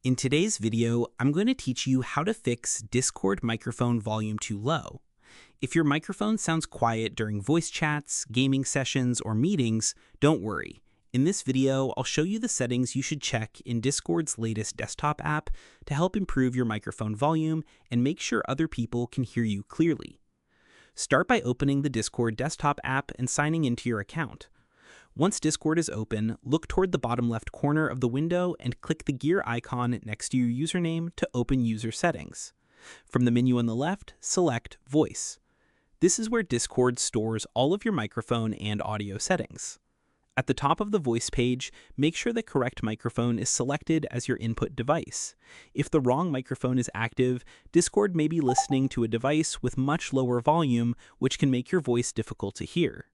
In today's video, I'm going to teach you how to fix Discord microphone volume too low. If your microphone sounds quiet during voice chats, gaming sessions, or meetings, don't worry. In this video, I'll show you the settings you should check in Discord's latest desktop app to help improve your microphone volume and make sure other people can hear you clearly. Start by opening the Discord desktop app and signing into your account. Once Discord is open, look toward the bottom left corner of the window and click the gear icon next to your username to open user settings. From the menu on the left, select Voice. This is where Discord stores all of your microphone and audio settings. At the top of the voice page, make sure the correct microphone is selected as your input device. If the wrong microphone is active, Discord may be listening to a device with much lower volume, which can make your voice difficult to hear.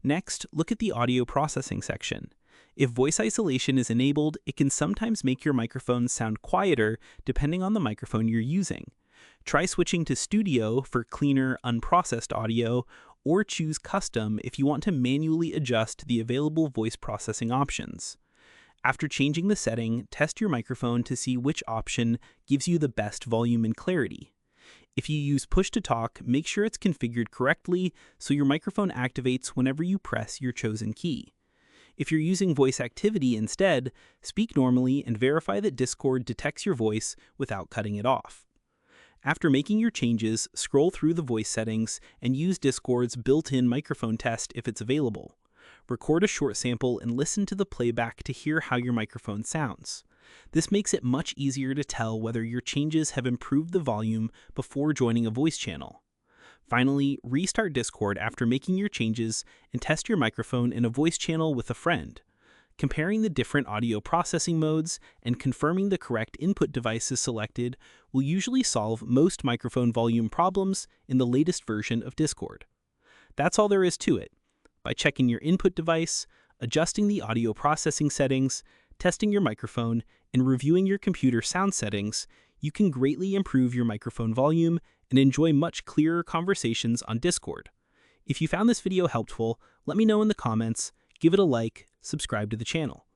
Next, look at the audio processing section. If voice isolation is enabled, it can sometimes make your microphone sound quieter depending on the microphone you're using. Try switching to Studio for cleaner, unprocessed audio, or choose Custom if you want to manually adjust the available voice processing options. After changing the setting, test your microphone to see which option gives you the best volume and clarity. If you use push-to-talk, make sure it's configured correctly so your microphone activates whenever you press your chosen key. If you're using voice activity instead, speak normally and verify that Discord detects your voice without cutting it off. After making your changes, scroll through the voice settings and use Discord's built-in microphone test if it's available. Record a short sample and listen to the playback to hear how your microphone sounds. This makes it much easier to tell whether your changes have improved the volume before joining a voice channel. Finally, restart Discord after making your changes and test your microphone in a voice channel with a friend. Comparing the different audio processing modes and confirming the correct input device is selected will usually solve most microphone volume problems in the latest version of Discord. That's all there is to it. By checking your input device, adjusting the audio processing settings, testing your microphone, and reviewing your computer sound settings, you can greatly improve your microphone volume and enjoy much clearer conversations on Discord. If you found this video helpful, let me know in the comments, give it a like, subscribe to the channel.